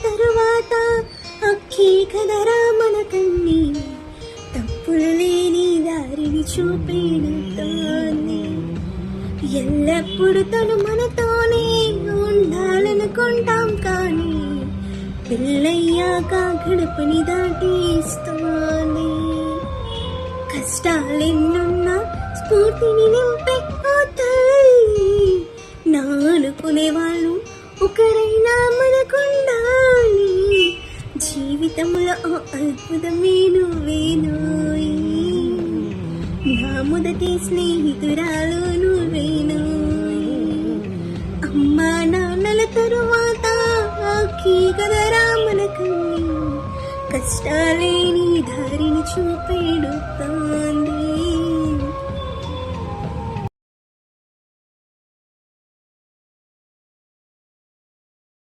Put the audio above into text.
తరువాత అక్కి కదరా మన కన్ని తప్పులు లేని దారిని చూపెడుతోంది. ఎల్లప్పుడు తను మనతోనే ఉండాలనుకుంటాం కానీ పెళ్ళయ్యాక గడపని దాటిస్తోంది. కష్టాలెన్నున్నా స్ఫూర్తిని నింపే ఓ తల్లి, నా అనుకునే వాళ్ళు ఒకరైనా మనకుండాలి. జీవితంలో ఓ అద్భుతమే నువ్వేనోయ్, నా మొదటి స్నేహితురాలు నువ్వేనోయ్. అమ్మా నాన్నల తరువాత ఆఖి కదరా మన కన్ని కష్టాలేని దారిని చూపెడుతోంది.